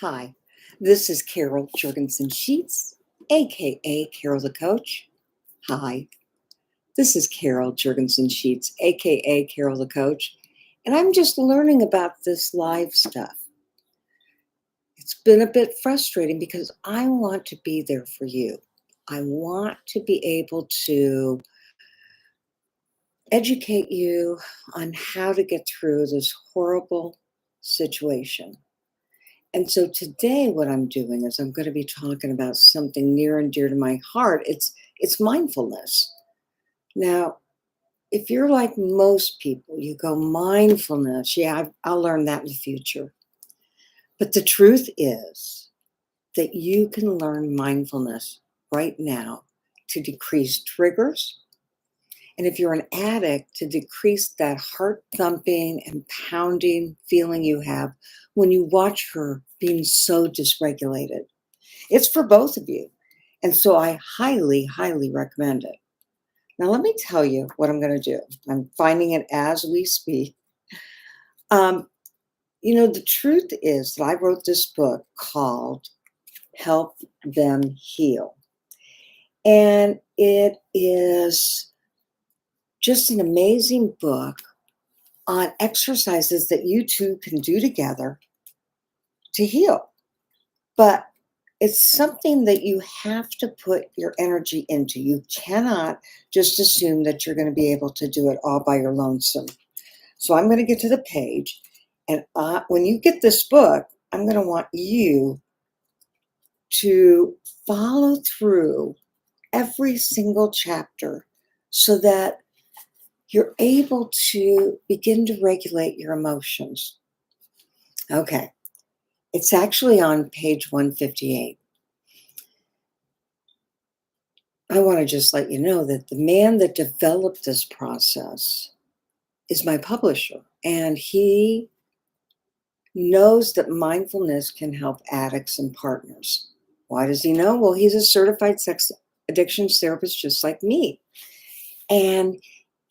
Hi, this is Carol Jurgensen Sheets, aka Carol the Coach. Hi, this is Carol Jurgensen Sheets, aka Carol the Coach, and I'm just learning about this live stuff. It's been a bit frustrating because I want to be there for you. I want to be able to educate you on how to get through this horrible situation. And so today what I'm doing is I'm going to be talking about something near and dear to my heart. It's mindfulness. Now, if you're like most people, you go mindfulness. Yeah, I'll learn that in the future. But the truth is that you can learn mindfulness right now to decrease triggers. And if you're an addict, to decrease that heart thumping and pounding feeling you have when you watch her being so dysregulated. It's for both of you. And so I highly, highly recommend it. Now, let me tell you what I'm going to do. I'm finding it as we speak. The truth is that I wrote this book called Help Them Heal. And it is just an amazing book on exercises that you two can do together to heal. But it's something that you have to put your energy into. You cannot just assume that you're going to be able to do it all by your lonesome. So I'm going to get to the page. And when you get this book, I'm going to want you to follow through every single chapter so that you're able to begin to regulate your emotions. Okay, it's actually on page 158. I want to just let you know that the man that developed this process is my publisher, and he knows that mindfulness can help addicts and partners. Why does he know? Well, he's a certified sex addictions therapist just like me. And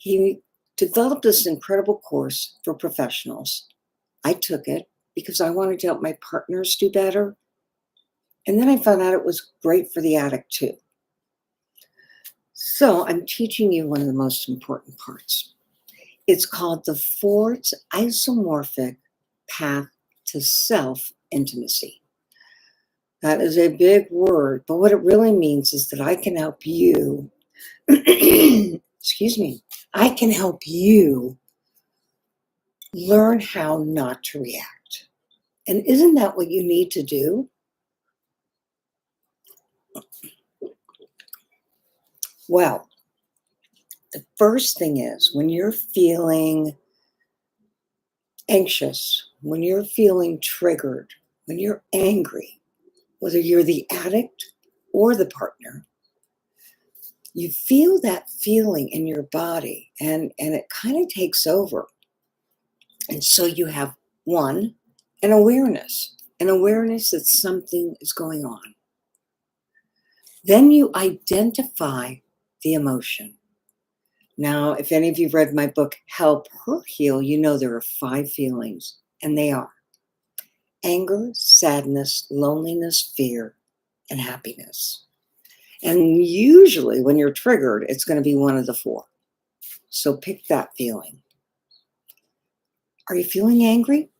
he developed this incredible course for professionals. I took it because I wanted to help my partners do better. And then I found out it was great for the addict too. So I'm teaching you one of the most important parts. It's called the Ford's Isomorphic Path to Self-Intimacy. That is a big word, but what it really means is that I can help you, excuse me, I can help you learn how not to react. And isn't that what you need to do? Well, the first thing is when you're feeling anxious, when you're feeling triggered, when you're angry, whether you're the addict or the partner, you feel that feeling in your body and it kind of takes over. And so you have an awareness that something is going on. Then you identify the emotion. Now, if any of you read my book, Help Her Heal, you know there are 5 feelings, and they are anger, sadness, loneliness, fear, and happiness. And usually when you're triggered, it's going to be one of the 4. So pick that feeling. Are you feeling angry?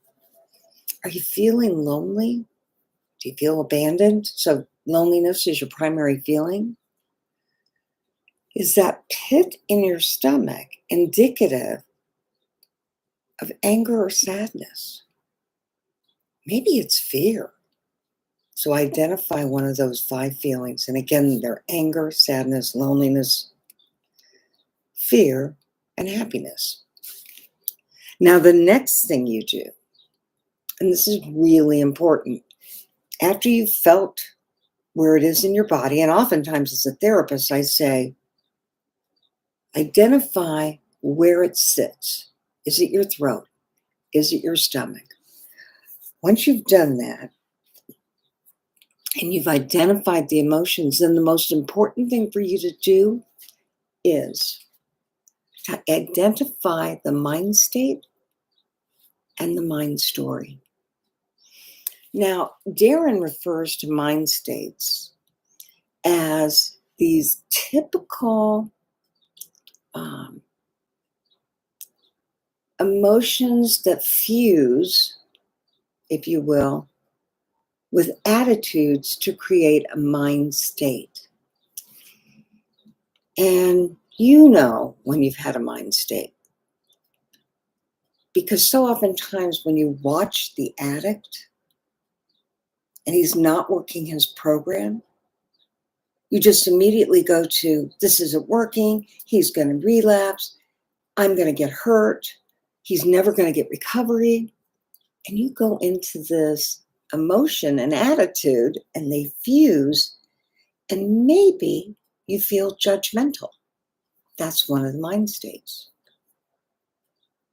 Are you feeling lonely? Do you feel abandoned? So loneliness is your primary feeling. Is that pit in your stomach indicative of anger or sadness? Maybe it's fear. So identify one of those 5 feelings. And again, they're anger, sadness, loneliness, fear, and happiness. Now, the next thing you do, and this is really important, after you've felt where it is in your body, and oftentimes as a therapist, I say, identify where it sits. Is it your throat? Is it your stomach? Once you've done that, and you've identified the emotions, then the most important thing for you to do is to identify the mind state and the mind story. Now, Darren refers to mind states as these typical emotions that fuse, if you will, with attitudes to create a mind state. And you know when you've had a mind state. Because so oftentimes when you watch the addict and he's not working his program, you just immediately go to, this isn't working, he's going to relapse, I'm going to get hurt, he's never going to get recovery. And you go into this emotion and attitude and they fuse, and maybe you feel judgmental. That's one of the mind states.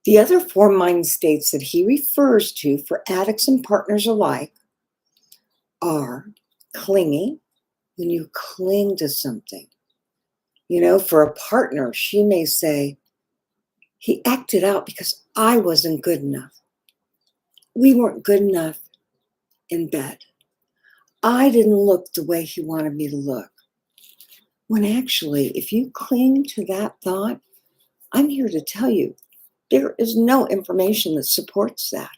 The other four mind states that he refers to for addicts and partners alike are clingy, when you cling to something. You know, for a partner, she may say, he acted out because I wasn't good enough. We weren't good enough in bed. I didn't look the way he wanted me to look. When actually, if you cling to that thought, I'm here to tell you, there is no information that supports that.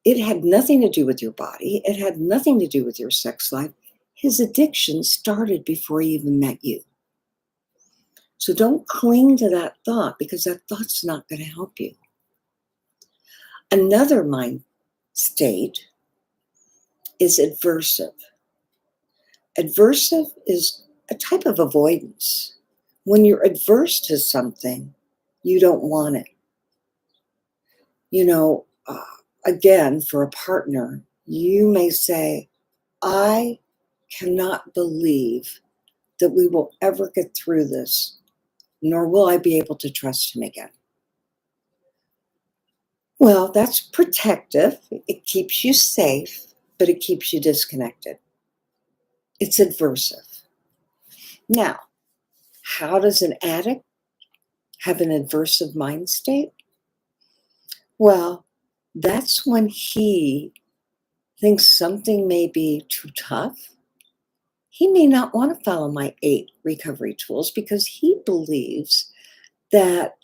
It had nothing to do with your body. It had nothing to do with your sex life. His addiction started before he even met you. So don't cling to that thought, because that thought's not going to help you. Another mind state is adversive. Adversive is a type of avoidance. When you're adverse to something, you don't want it. You know, again, for a partner, you may say, I cannot believe that we will ever get through this, nor will I be able to trust him again. Well, that's protective. It keeps you safe, but it keeps you disconnected. It's adversive. Now, how does an addict have an adversive mind state? Well, that's when he thinks something may be too tough. He may not want to follow my 8 recovery tools because he believes that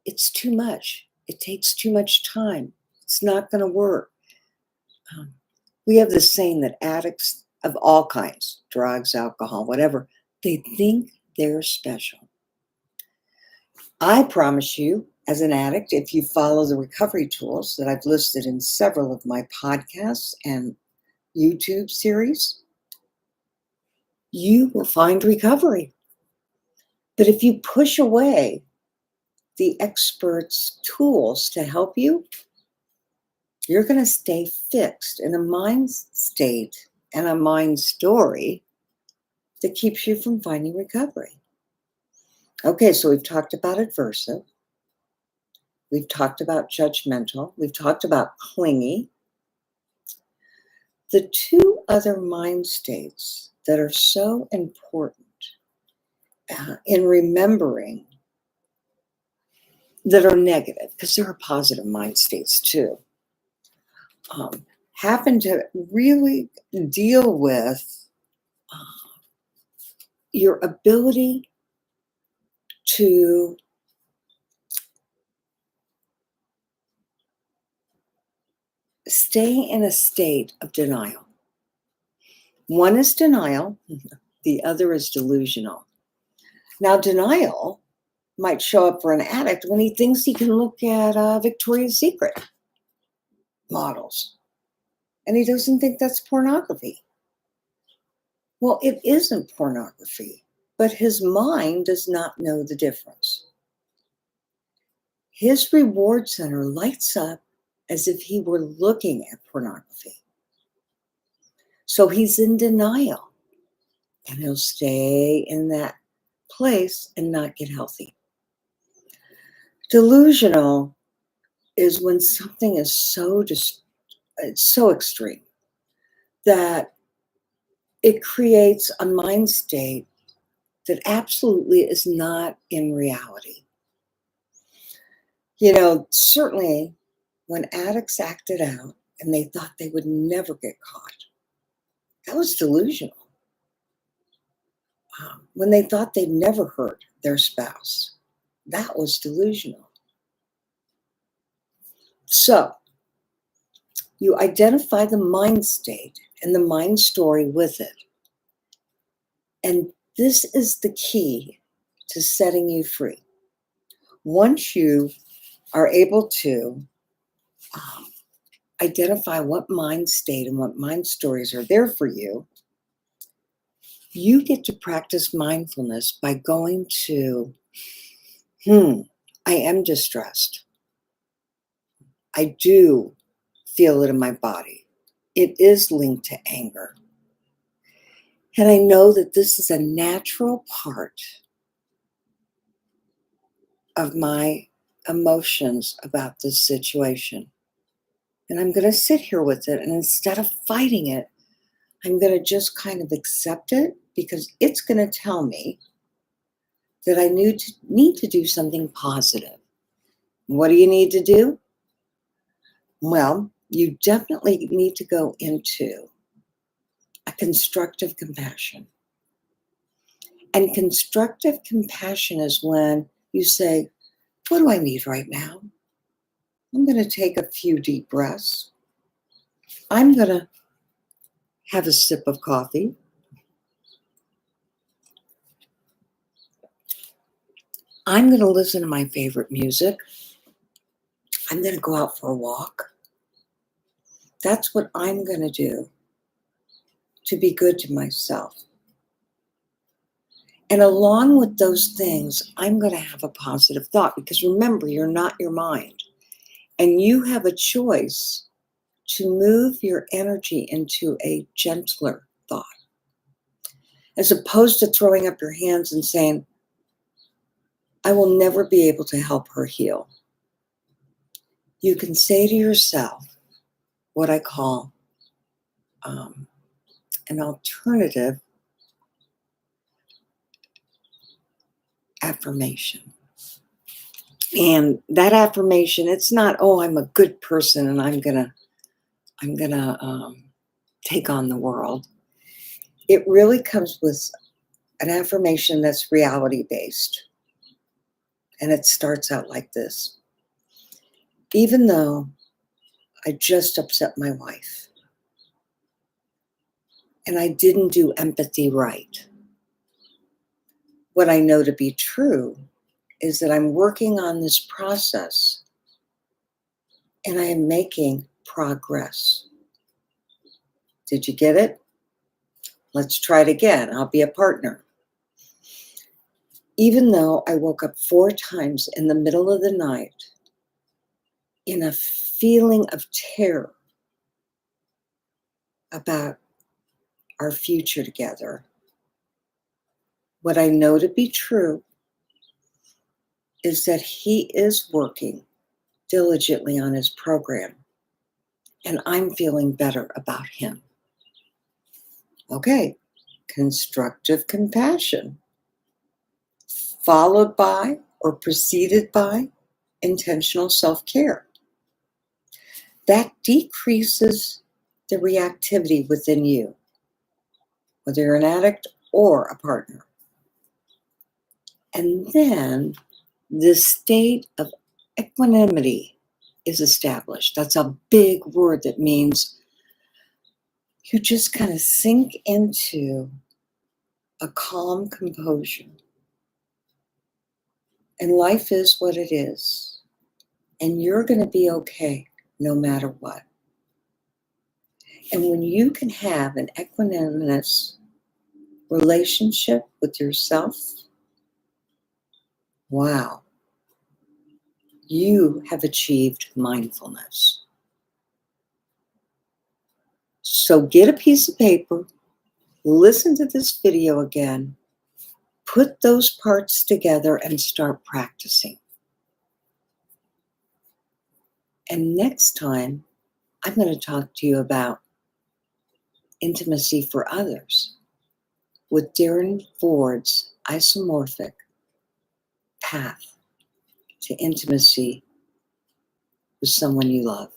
it's too much. It takes too much time. It's not going to work. We have this saying that addicts of all kinds, drugs, alcohol, whatever, they think they're special. I promise you, as an addict, if you follow the recovery tools that I've listed in several of my podcasts and YouTube series, you will find recovery. But if you push away the experts' tools to help you, you're going to stay fixed in a mind state and a mind story that keeps you from finding recovery. Okay, so we've talked about adversive. We've talked about judgmental. We've talked about clingy. The two other mind states that are so important in remembering that are negative, because there are positive mind states too, happen to really deal with your ability to stay in a state of denial. One is denial, the other is delusional. Now, denial might show up for an addict when he thinks he can look at Victoria's Secret models, and he doesn't think that's pornography. Well, it isn't pornography, but his mind does not know the difference. His reward center lights up as if he were looking at pornography. So he's in denial, and he'll stay in that place and not get healthy. Delusional is when something is it's so extreme that it creates a mind state that absolutely is not in reality. You know, certainly when addicts acted out and they thought they would never get caught. That was delusional. When they thought they'd never hurt their spouse, that was delusional. So you identify the mind state and the mind story with it. And this is the key to setting you free. Once you are able to identify what mind state and what mind stories are there for you, you get to practice mindfulness by going to, I am distressed. I do feel it in my body. It is linked to anger. And I know that this is a natural part of my emotions about this situation. And I'm going to sit here with it. And instead of fighting it, I'm going to just kind of accept it, because it's going to tell me that I need to do something positive. What do you need to do? Well, you definitely need to go into a constructive compassion. And constructive compassion is when you say, what do I need right now? I'm going to take a few deep breaths. I'm going to have a sip of coffee. I'm going to listen to my favorite music. I'm going to go out for a walk. That's what I'm going to do to be good to myself. And along with those things, I'm going to have a positive thought, because remember, you're not your mind. And you have a choice to move your energy into a gentler thought, as opposed to throwing up your hands and saying, I will never be able to help her heal. You can say to yourself what I call an alternative affirmation. And that affirmation, it's not, oh, I'm a good person and I'm gonna take on the world. It really comes with an affirmation that's reality based. And it starts out like this. Even though I just upset my wife and I didn't do empathy right, what I know to be true is that I'm working on this process and I am making progress. Did you get it? Let's try it again. I'll be a partner. Even though I woke up 4 times in the middle of the night in a feeling of terror about our future together, what I know to be true is that he is working diligently on his program, and I'm feeling better about him. Okay, constructive compassion, followed by or preceded by intentional self-care. That decreases the reactivity within you, whether you're an addict or a partner. And then the state of equanimity is established. That's a big word that means you just kind of sink into a calm composure. And life is what it is. And you're going to be okay no matter what. And when you can have an equanimous relationship with yourself, wow, you have achieved mindfulness. So get a piece of paper, listen to this video again, put those parts together and start practicing. And next time, I'm going to talk to you about intimacy for others with Darren Ford's Isomorphic path to intimacy with someone you love.